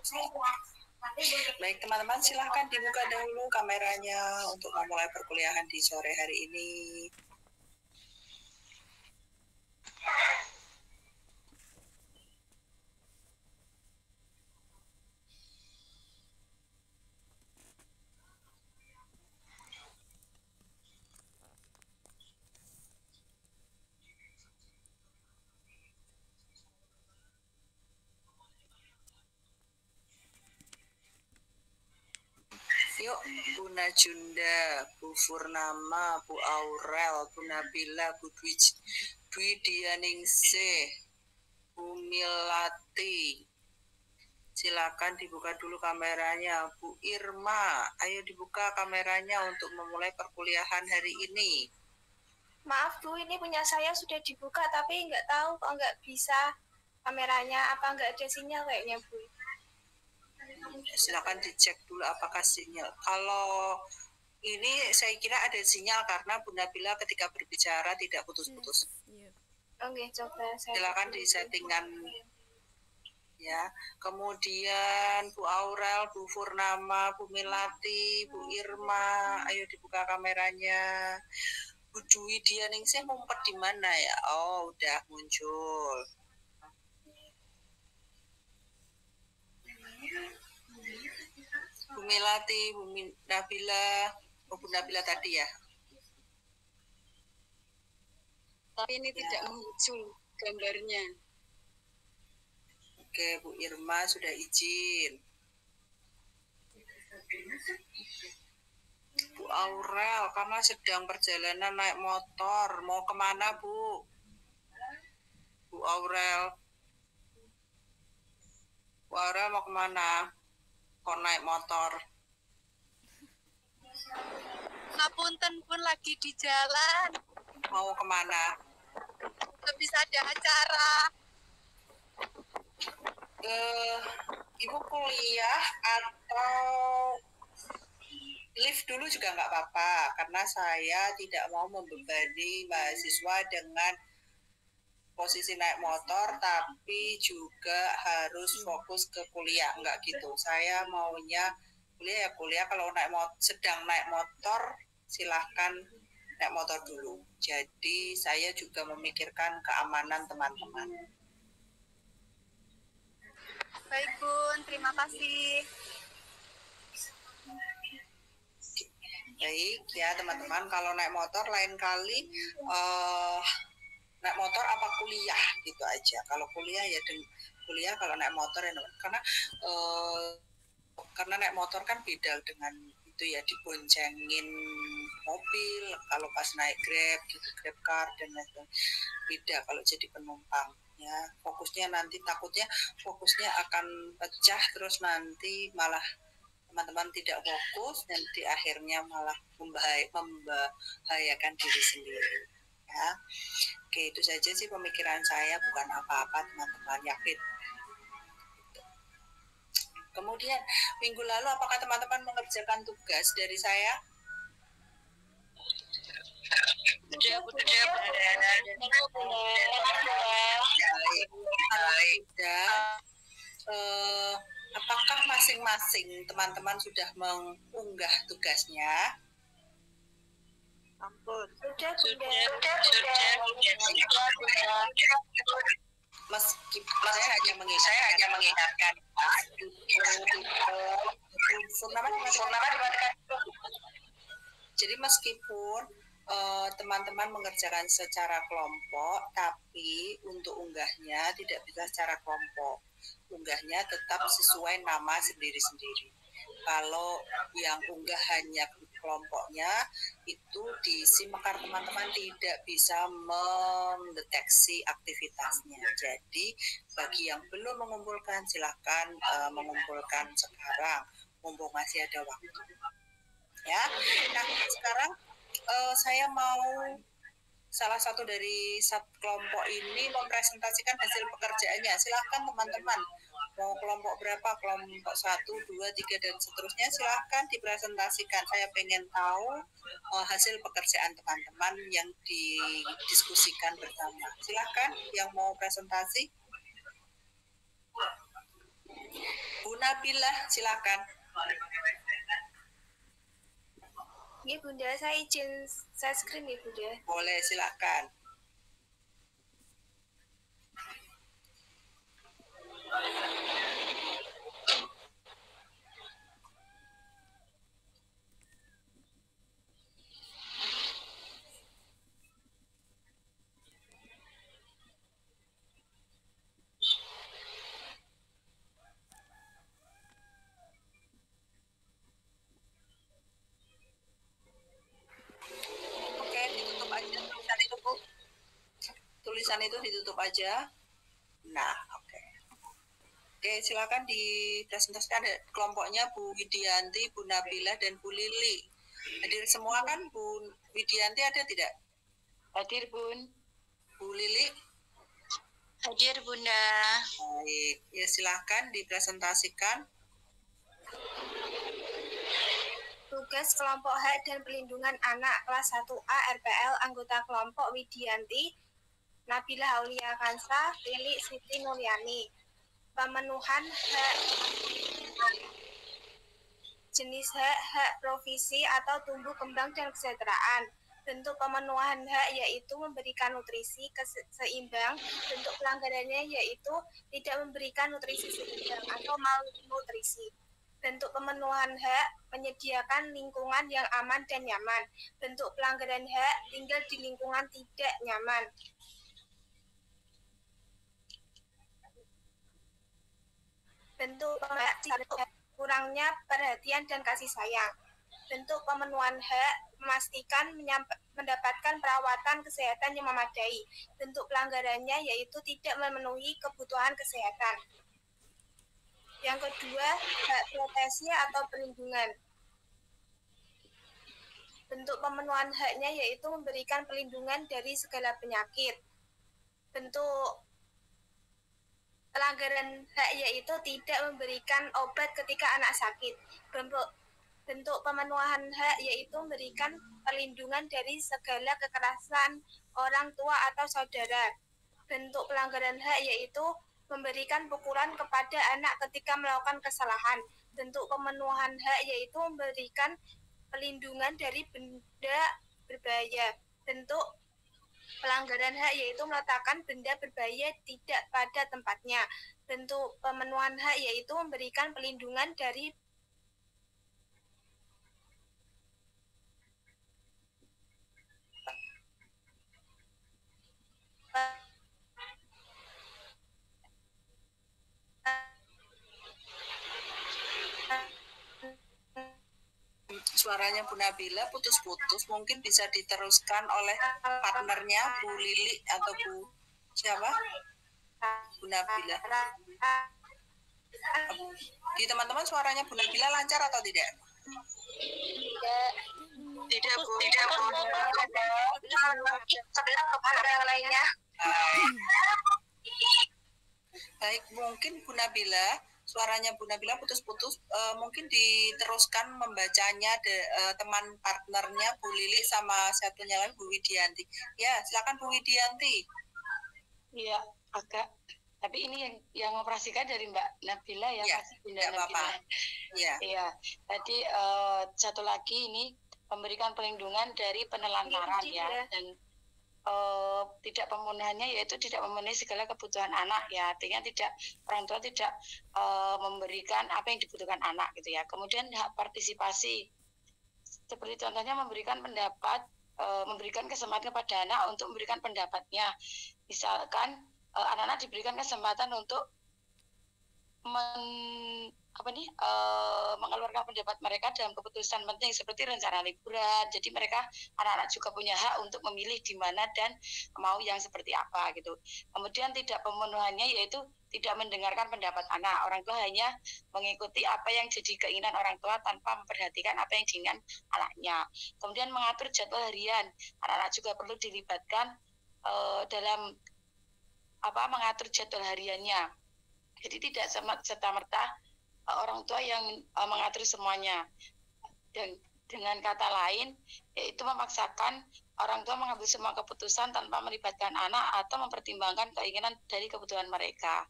Baik teman-teman, silahkan dibuka dahulu kameranya untuk memulai perkuliahan di sore hari ini. Yuk, Bu Najunda, Bu Purnama, Bu Aurel, Bu Nabila, Bu Dwi Dianingsih, Bu Milati. Silakan dibuka dulu kameranya. Bu Irma, ayo dibuka kameranya untuk memulai perkuliahan hari ini. Maaf Bu, ini punya saya sudah dibuka tapi nggak tahu kok nggak bisa kameranya, apa nggak ada sinyal kayaknya Bu. Silakan dicek dulu apakah sinyal. Kalau ini saya kira ada sinyal karena Bu Nabila ketika berbicara tidak putus-putus. Oke, coba saya. Silakan di settingan ya. Kemudian Bu Aurel, Bu Purnama, Bu Milati, Bu Irma, ayo dibuka kameranya. Bu Dwi Dianingsih ngumpet di mana ya? Oh, udah muncul. Bu Milati, Bu Nabila, Bu Nabila tadi ya. Tapi ini tidak muncul gambarnya. Oke, Bu Irma sudah izin. Bu Aurel, karena sedang perjalanan naik motor, mau kemana Bu? Bu Aurel. Bu Aurel mau kemana? Kok naik motor? Ngapunten pun lagi di jalan. Mau kemana? Habis ada acara. Ibu kuliah atau lift dulu juga nggak apa-apa, karena saya tidak mau membebani mahasiswa dengan posisi naik motor, tapi juga harus fokus ke kuliah, nggak gitu. Saya maunya kuliah ya kuliah, kalau sedang naik motor, silahkan naik motor dulu. Jadi saya juga memikirkan keamanan teman-teman. Baik Bun, terima kasih. Baik ya teman-teman, kalau naik motor lain kali naik motor apa kuliah gitu aja. Kalau kuliah ya kuliah, kalau naik motor ya karena naik motor kan beda dengan itu ya, diboncengin mobil. Kalau pas naik Grab gitu, Grab car dan lain-lain, beda kalau jadi penumpang ya. Fokusnya nanti takutnya fokusnya akan pecah, terus nanti malah teman-teman tidak fokus dan di akhirnya malah membahayakan diri sendiri ya. Oke, itu saja sih pemikiran saya, bukan apa-apa teman-teman, yakin. Kemudian minggu lalu apakah teman-teman mengerjakan tugas dari saya? Apakah masing-masing teman-teman sudah mengunggah tugasnya? Ampun. Sudah. Meskipun saya hanya mengingatkan. Jadi meskipun teman-teman mengerjakan secara kelompok, tapi untuk unggahnya tidak bisa secara kelompok. Unggahnya tetap sesuai nama sendiri-sendiri. Kalau yang unggah hanya kelompoknya, itu di SIMekar teman-teman tidak bisa mendeteksi aktivitasnya. Jadi bagi yang belum mengumpulkan, silahkan mengumpulkan sekarang, mumpung masih ada waktu. Ya, nah sekarang saya mau salah satu dari kelompok ini mempresentasikan hasil pekerjaannya. Silahkan teman-teman, mau kelompok berapa, kelompok 1, 2, 3 dan seterusnya, silahkan dipresentasikan. Saya pengen tahu hasil pekerjaan teman-teman yang didiskusikan bersama. Silahkan yang mau presentasi. Bu Nabila, silakan. Iya Bunda, saya izin share screen ya Bunda. Boleh, silakan. Oke, ditutup aja tulisan itu, Bu. Tulisan itu ditutup aja. Nah, oke. Oke, silakan dipresentasikan. Ada kelompoknya Bu Widianti, Bu Nabila, dan Bu Lili. Hadir semua kan? Bu Widianti ada tidak? Hadir, Bun. Bu Lili? Hadir Bunda. Baik, ya silakan dipresentasikan. Tugas kelompok hak dan pelindungan anak kelas 1A RPL anggota kelompok Widianti, Nabila Aulia Kansa, Lili Siti Nuliani. Pemenuhan hak jenis hak provisi atau tumbuh kembang dan kesejahteraan. Bentuk pemenuhan hak yaitu memberikan nutrisi seimbang. Bentuk pelanggarannya yaitu tidak memberikan nutrisi seimbang atau malnutrisi. Bentuk pemenuhan hak menyediakan lingkungan yang aman dan nyaman. Bentuk pelanggaran hak tinggal di lingkungan tidak nyaman. Bentuk hak kurangnya perhatian dan kasih sayang. Bentuk pemenuhan hak memastikan mendapatkan perawatan kesehatan yang memadai. Bentuk pelanggarannya yaitu tidak memenuhi kebutuhan kesehatan. Yang kedua, hak proteksi atau perlindungan. Bentuk pemenuhan haknya yaitu memberikan perlindungan dari segala penyakit. Bentuk pelanggaran hak yaitu tidak memberikan obat ketika anak sakit. Bentuk pemenuhan hak yaitu memberikan perlindungan dari segala kekerasan orang tua atau saudara. Bentuk pelanggaran hak yaitu memberikan pukulan kepada anak ketika melakukan kesalahan. Bentuk pemenuhan hak yaitu memberikan perlindungan dari benda berbahaya. Bentuk pelanggaran hak yaitu meletakkan benda berbahaya tidak pada tempatnya. Bentuk pemenuhan hak yaitu memberikan perlindungan dari Suaranya Bu Nabila putus-putus, mungkin bisa diteruskan oleh partnernya Bu Lili atau Bu siapa? Bu Nabila. Di teman-teman suaranya Bu Nabila lancar atau tidak? Tidak Bu. Tidak Bu. Sebelah yang lainnya. Baik, mungkin Bu Nabila, suaranya Bu Nabila putus-putus, mungkin diteruskan membacanya teman partnernya Bu Lili sama satunya lagi Bu Widianti. Ya, silakan Bu Widianti. Iya, agak. Tapi ini yang operasikan dari Mbak Nabila ya, ya Mas Bunda Nabila. Iya. Iya. Tadi satu lagi ini memberikan perlindungan dari penelantaran ya, dan tidak pemenuhannya yaitu tidak memenuhi segala kebutuhan anak ya, artinya tidak, orang tua tidak memberikan apa yang dibutuhkan anak gitu ya. Kemudian hak partisipasi, seperti contohnya memberikan pendapat, memberikan kesempatan kepada anak untuk memberikan pendapatnya. Misalkan anak-anak diberikan kesempatan untuk mengeluarkan pendapat mereka dalam keputusan penting seperti rencana liburan. Jadi mereka, anak-anak juga punya hak untuk memilih di mana dan mau yang seperti apa gitu. Kemudian tidak pemenuhannya yaitu tidak mendengarkan pendapat anak. Orang tua hanya mengikuti apa yang jadi keinginan orang tua tanpa memperhatikan apa yang diinginkan anaknya. Kemudian mengatur jadwal harian. Anak-anak juga perlu dilibatkan dalam mengatur jadwal hariannya. Jadi tidak serta-merta orang tua yang mengatur semuanya. Dan dengan kata lain, yaitu memaksakan orang tua mengambil semua keputusan tanpa melibatkan anak atau mempertimbangkan keinginan dari kebutuhan mereka.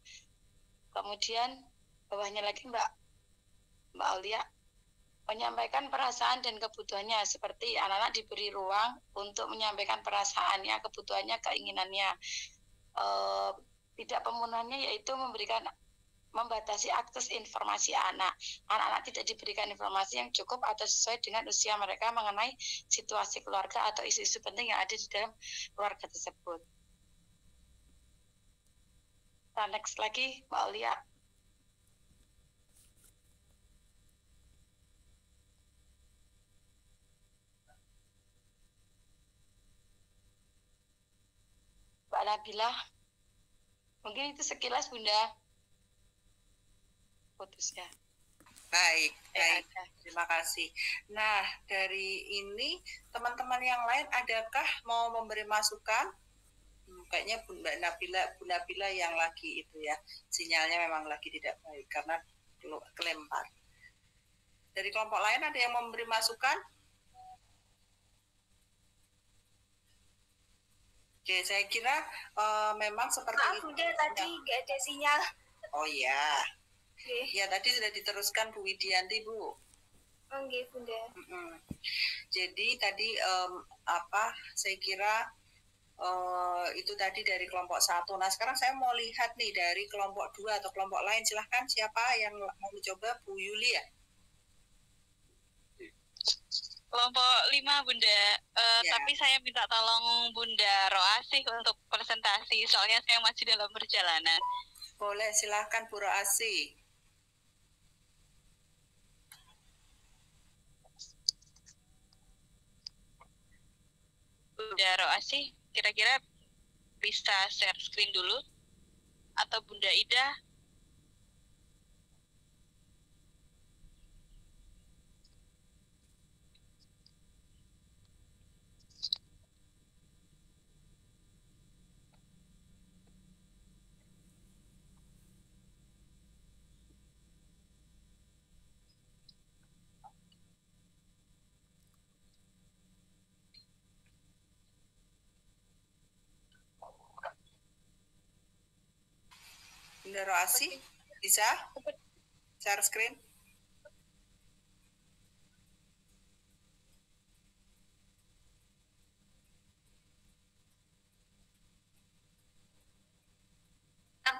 Kemudian bawahnya lagi Mbak Mbak Aulia, menyampaikan perasaan dan kebutuhannya, seperti anak-anak diberi ruang untuk menyampaikan perasaannya, kebutuhannya, keinginannya. Tidak pemenuhannya yaitu membatasi akses informasi anak. Anak-anak tidak diberikan informasi yang cukup atau sesuai dengan usia mereka mengenai situasi keluarga atau isu-isu penting yang ada di dalam keluarga tersebut. Nah, next lagi, Mbak Aulia. Mbak Nabila, mungkin itu sekilas Bunda. Putus ya. Baik. Terima kasih. Nah, dari ini teman-teman yang lain adakah mau memberi masukan? Kayaknya Bu Nabila yang lagi itu ya, sinyalnya memang lagi tidak baik karena kelempar. Dari kelompok lain ada yang memberi masukan? Oke, saya kira memang seperti Maaf, itu. Bunda, tadi nggak ada sinyal. Oh ya. Oke. Ya, tadi sudah diteruskan Bu Widianti, Bu. Oke, Bunda. Jadi tadi saya kira itu tadi dari kelompok 1. Nah, sekarang saya mau lihat nih dari kelompok 2 atau kelompok lain. Silahkan, siapa yang mau mencoba? Bu Yuli ya? Kelompok 5 Bunda, tapi saya minta tolong Bunda Roasih untuk presentasi, soalnya saya masih dalam perjalanan. Boleh, silahkan Bu Roasih. Bunda Roasih, kira-kira bisa share screen dulu? Atau Bunda Ida? Bunda Roasih, bisa share screen?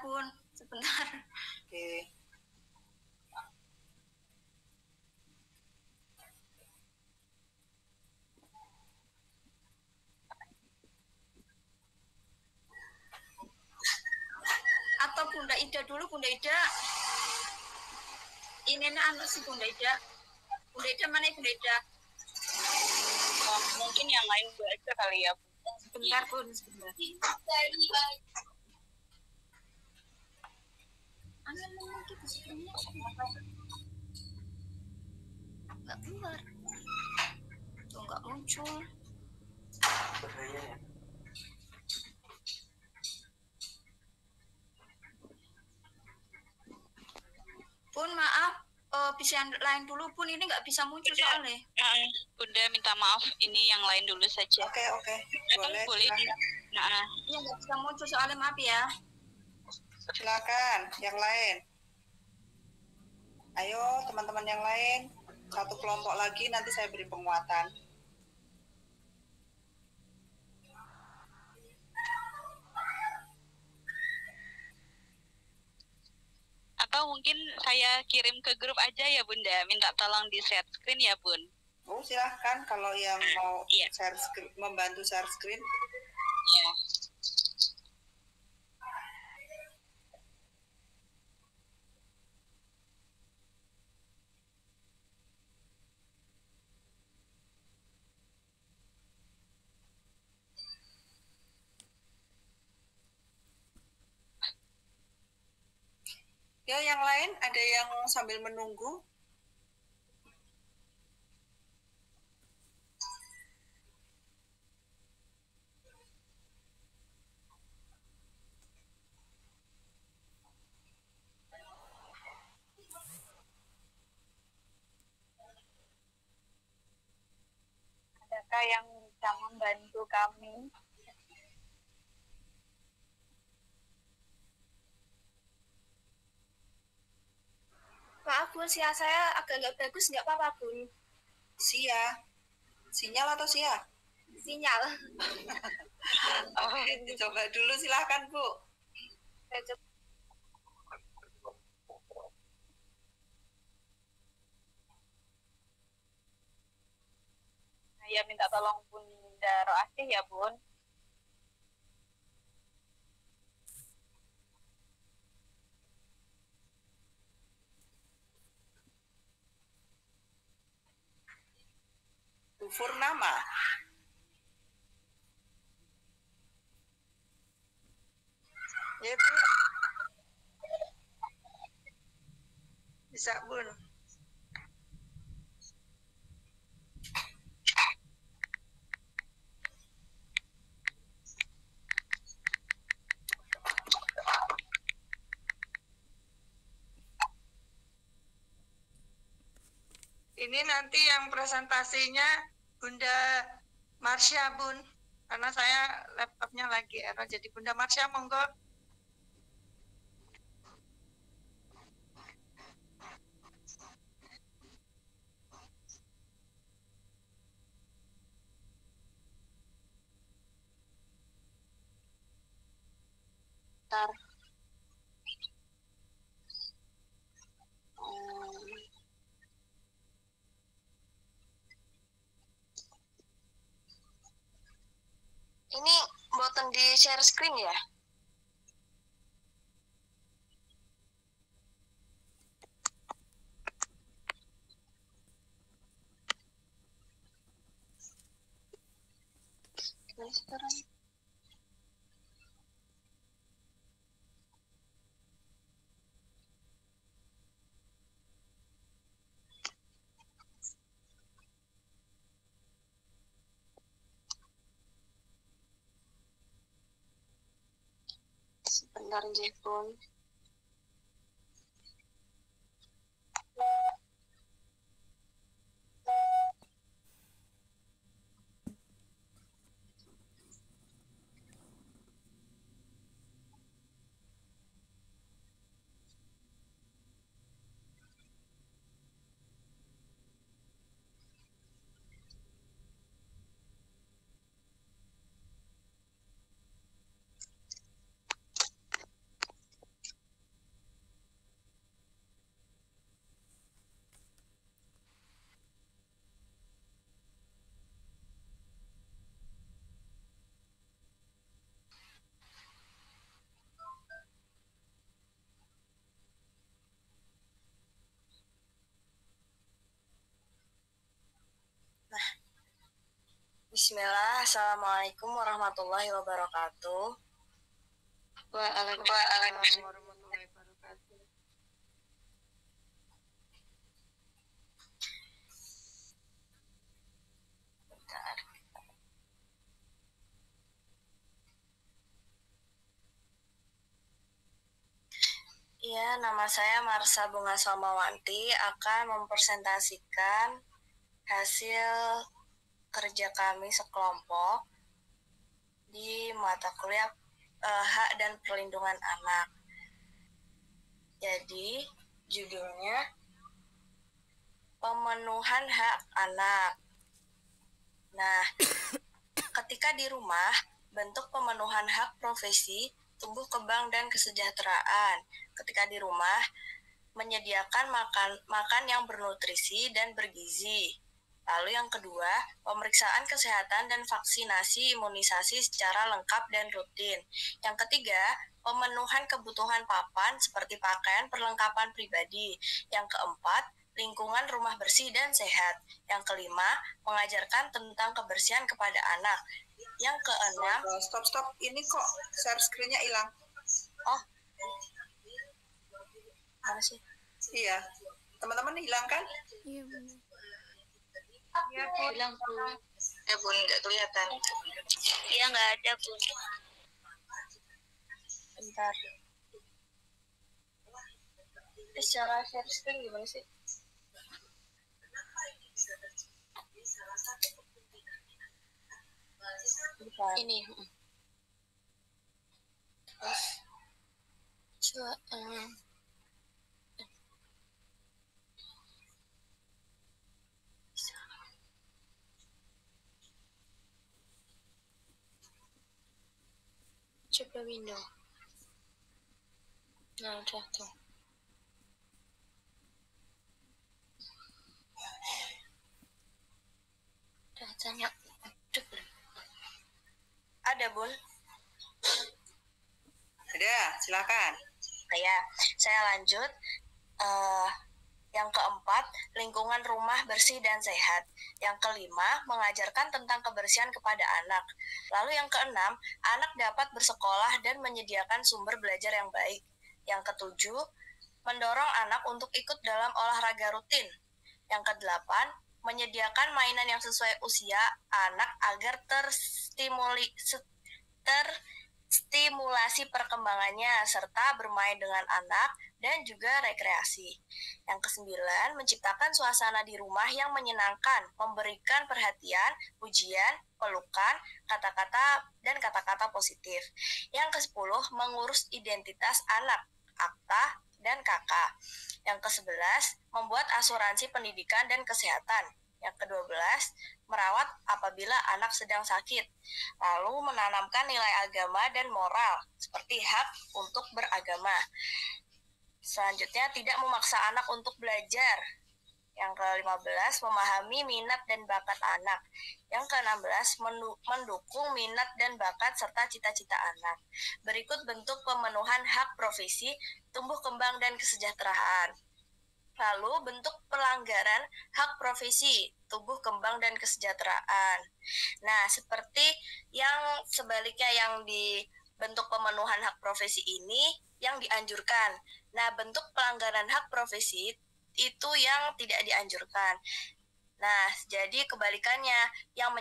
Bun, sebentar. Oke. Atau Bunda Ida dulu, Bunda Ida. Ini si Bunda Ida. Bunda Ida mana Bunda Ida? Oh, mungkin yang lain baca kali ya. Sebentar, Bun, sebentar. Nggak keluar. Tuh, nggak muncul. Pun maaf, bisa yang lain dulu Pun, ini nggak bisa muncul soalnya. Bunda minta maaf, ini yang lain dulu saja. Oke. Boleh. Iya, nggak bisa muncul soalnya, maaf ya. Silakan, yang lain. Ayo teman-teman yang lain, satu kelompok lagi nanti saya beri penguatan. Atau mungkin saya kirim ke grup aja ya Bunda, minta tolong di share screen ya Bun. Oh, silahkan kalau yang mau share screen, membantu share screen. Ya. Ya, yang lain ada yang sambil menunggu? Adakah yang bisa membantu kami? Maaf Bun, Bun, sinyal saya agak nggak bagus, nggak apa-apa Bun. Sinyal atau sia? Sinyal. Coba dulu silahkan Bu. Saya coba. Saya minta tolong Bunda Roasih ya Bun. Bu Purnama. Ya Bu. Bisa Bun. Ini nanti yang presentasinya Bunda Marsha Bun, karena saya laptopnya lagi error. Jadi Bunda Marsha monggo. Bentar. Ini boten di share screen ya? Sekarang. Sebentar Jepun. Bismillah, Assalamualaikum warahmatullahi wabarakatuh. Waalaikumsalam warahmatullahi wabarakatuh. Bentar. Ya, nama saya Marsha Bunga Salmawanti akan mempresentasikan hasil kerja kami sekelompok di mata kuliah hak dan perlindungan anak. Jadi, judulnya pemenuhan hak anak. Nah, ketika di rumah, bentuk pemenuhan hak profesi, tumbuh kembang dan kesejahteraan. Ketika di rumah, menyediakan makan yang bernutrisi dan bergizi. Lalu yang kedua, pemeriksaan kesehatan dan vaksinasi imunisasi secara lengkap dan rutin. Yang ketiga, pemenuhan kebutuhan papan seperti pakaian perlengkapan pribadi. Yang keempat, lingkungan rumah bersih dan sehat. Yang kelima, mengajarkan tentang kebersihan kepada anak. Yang keenam, Stop. Ini kok share screen-nya hilang. oh, mana sih? Iya. Teman-teman hilang kan? Iya benar. Iya Bun. Bilang Bun. Bun, nggak kelihatan. Iya, nggak ada Bun. Bentar. Secara share screen gimana sih? Bentar. Ini. Terus, coba. Coba window. Nah, udah tuh. Udah tanya. Ada, Bun? Ada, silakan. Ya, saya lanjut. Yang keempat, lingkungan rumah bersih dan sehat. Yang kelima, mengajarkan tentang kebersihan kepada anak. Lalu yang keenam, anak dapat bersekolah dan menyediakan sumber belajar yang baik. Yang ketujuh, mendorong anak untuk ikut dalam olahraga rutin. Yang kedelapan, menyediakan mainan yang sesuai usia anak agar terstimulasi perkembangannya, serta bermain dengan anak dan juga rekreasi. Yang kesembilan, menciptakan suasana di rumah yang menyenangkan, memberikan perhatian, pujian, pelukan, kata-kata positif. Yang kesepuluh, mengurus identitas anak, akta, dan kakak. Yang kesebelas, membuat asuransi pendidikan dan kesehatan. Yang ke-12, merawat apabila anak sedang sakit. Lalu menanamkan nilai agama dan moral, seperti hak untuk beragama. Selanjutnya, tidak memaksa anak untuk belajar. Yang ke-15, memahami minat dan bakat anak. Yang ke-16, mendukung minat dan bakat serta cita-cita anak. Berikut bentuk pemenuhan hak profesi, tumbuh kembang dan kesejahteraan. Lalu bentuk pelanggaran hak profesi, tumbuh kembang dan kesejahteraan. Nah, seperti yang sebaliknya yang di bentuk pemenuhan hak profesi ini yang dianjurkan. Nah, bentuk pelanggaran hak profesi itu yang tidak dianjurkan. Nah, jadi kebalikannya, yang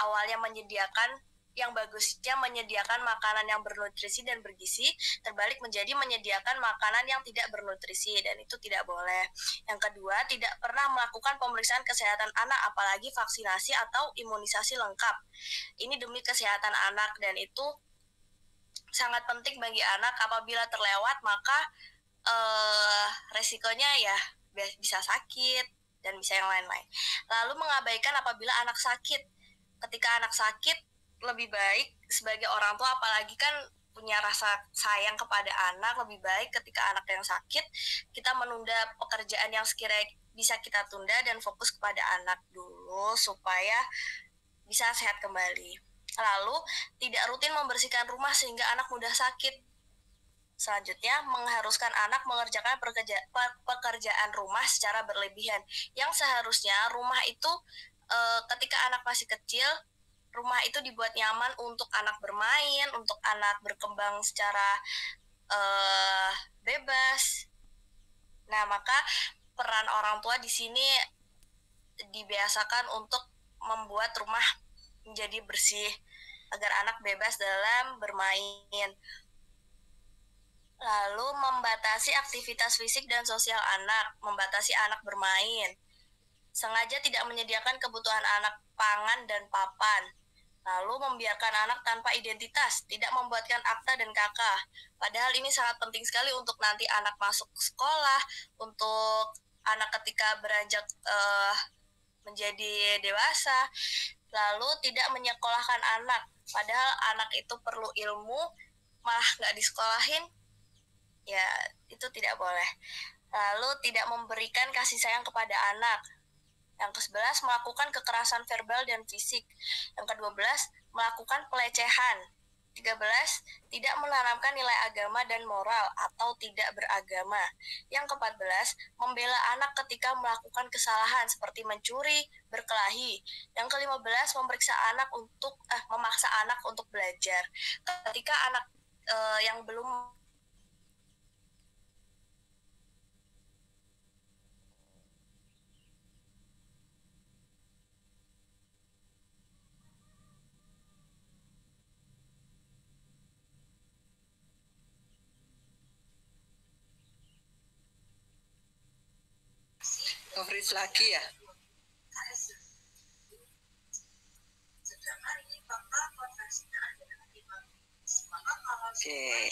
awalnya menyediakan, yang bagusnya menyediakan makanan yang bernutrisi dan bergizi, terbalik menjadi menyediakan makanan yang tidak bernutrisi, dan itu tidak boleh. Yang kedua, tidak pernah melakukan pemeriksaan kesehatan anak, apalagi vaksinasi atau imunisasi lengkap. Ini demi kesehatan anak, dan itu sangat penting bagi anak. Apabila terlewat, maka resikonya ya bisa sakit dan bisa yang lain-lain. Lalu mengabaikan apabila anak sakit. Ketika anak sakit, lebih baik sebagai orang tua, apalagi kan punya rasa sayang kepada anak, lebih baik ketika anak yang sakit, kita menunda pekerjaan yang sekiranya bisa kita tunda dan fokus kepada anak dulu supaya bisa sehat kembali. Lalu, tidak rutin membersihkan rumah sehingga anak mudah sakit. Selanjutnya, mengharuskan anak mengerjakan pekerjaan rumah secara berlebihan. Yang seharusnya rumah itu ketika anak masih kecil, rumah itu dibuat nyaman untuk anak bermain, untuk anak berkembang secara bebas. Nah, maka peran orang tua di sini dibiasakan untuk membuat rumah menjadi bersih agar anak bebas dalam bermain. Lalu membatasi aktivitas fisik dan sosial anak, membatasi anak bermain. Sengaja tidak menyediakan kebutuhan anak pangan dan papan. Lalu membiarkan anak tanpa identitas, tidak membuatkan akta dan kakak. Padahal ini sangat penting sekali untuk nanti anak masuk sekolah, untuk anak ketika beranjak menjadi dewasa. Lalu tidak menyekolahkan anak, padahal anak itu perlu ilmu, malah nggak disekolahin. Ya, itu tidak boleh. Lalu tidak memberikan kasih sayang kepada anak. Yang ke-11, melakukan kekerasan verbal dan fisik. Yang ke-12, melakukan pelecehan. 13, tidak menanamkan nilai agama dan moral atau tidak beragama. Yang ke-14, membela anak ketika melakukan kesalahan seperti mencuri, berkelahi. Yang ke-15, memaksa anak untuk belajar. Ketika anak yang belum Coverage lagi ya. Oke.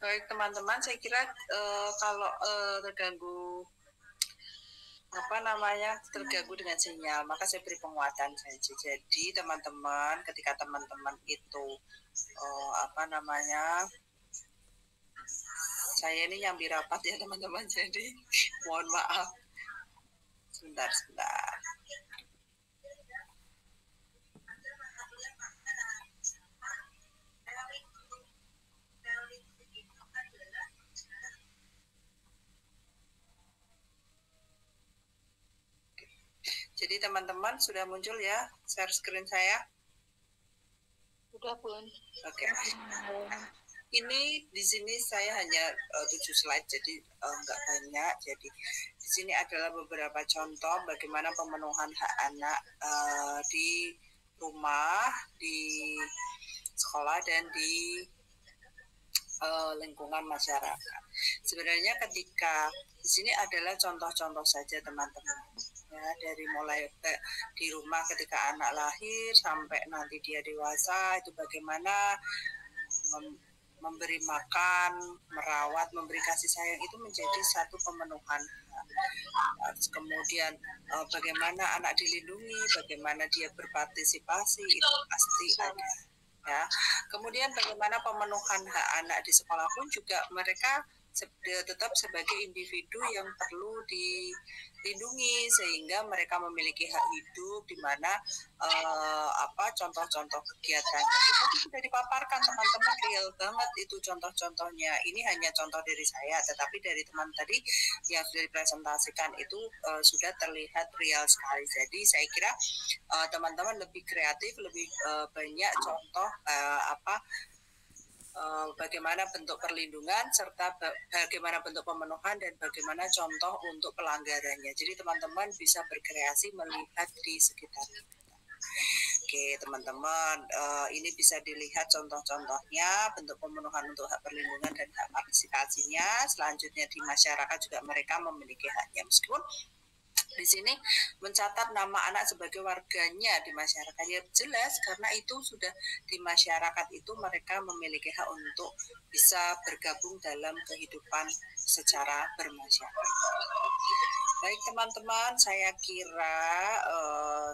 Baik teman-teman, saya kira kalau terganggu terganggu dengan sinyal, maka saya beri penguatan saja. Jadi teman-teman, ketika teman-teman itu saya ini nyambi rapat ya teman-teman, jadi mohon maaf. Sebentar. Jadi teman-teman sudah muncul ya share screen saya? Sudah, Bun. Oke. Ini di sini saya hanya 7 slide, jadi nggak banyak. Jadi di sini adalah beberapa contoh bagaimana pemenuhan hak anak di rumah, di sekolah, dan di lingkungan masyarakat. Sebenarnya ketika di sini adalah contoh-contoh saja teman-teman. Ya, dari mulai di rumah ketika anak lahir sampai nanti dia dewasa, itu bagaimana memberi makan, merawat, memberi kasih sayang itu menjadi satu pemenuhan. Kemudian bagaimana anak dilindungi, bagaimana dia berpartisipasi, itu pasti ada. Ya. Kemudian bagaimana pemenuhan hak anak di sekolah pun juga mereka tetap sebagai individu yang perlu dilindungi sehingga mereka memiliki hak hidup, di mana contoh-contoh kegiatannya itu sudah dipaparkan teman-teman, real banget itu contoh-contohnya. Ini hanya contoh dari saya, tetapi dari teman tadi yang sudah dipresentasikan itu sudah terlihat real sekali. Jadi saya kira teman-teman lebih kreatif, lebih banyak contoh bagaimana bentuk perlindungan serta bagaimana bentuk pemenuhan dan bagaimana contoh untuk pelanggarannya. Jadi teman-teman bisa berkreasi melihat di sekitar kita. Oke teman-teman, ini bisa dilihat contoh-contohnya bentuk pemenuhan untuk hak perlindungan dan hak partisipasinya. Selanjutnya di masyarakat juga mereka memiliki haknya, meskipun di sini mencatat nama anak sebagai warganya di masyarakat ya jelas, karena itu sudah di masyarakat itu mereka memiliki hak untuk bisa bergabung dalam kehidupan secara bermasyarakat. Baik teman-teman, saya kira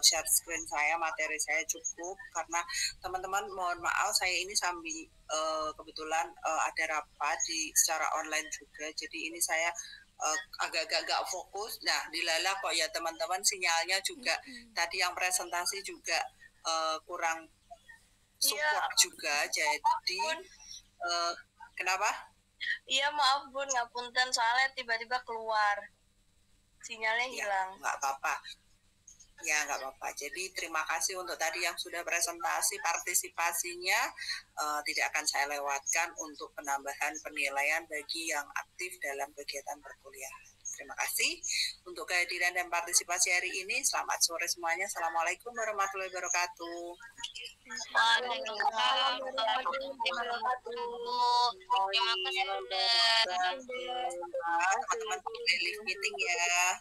share screen saya, materi saya cukup, karena teman-teman mohon maaf saya ini sambil kebetulan ada rapat secara online juga, jadi ini saya agak-agak nggak fokus. Nah, dilala kok ya teman-teman, sinyalnya juga tadi yang presentasi juga kurang support juga. Jadi kenapa? Iya maaf Bun, ngapunten soalnya tiba-tiba keluar sinyalnya hilang. Nggak apa-apa. Ya nggak apa-apa. Jadi terima kasih untuk tadi yang sudah presentasi, partisipasinya tidak akan saya lewatkan untuk penambahan penilaian bagi yang aktif dalam kegiatan perkuliahan. Terima kasih untuk kehadiran dan partisipasi hari ini. Selamat sore semuanya. Assalamualaikum warahmatullahi wabarakatuh. Waalaikumsalam warahmatullahi wabarakatuh. Terima kasih, Bunda. Teman-teman, live meeting ya.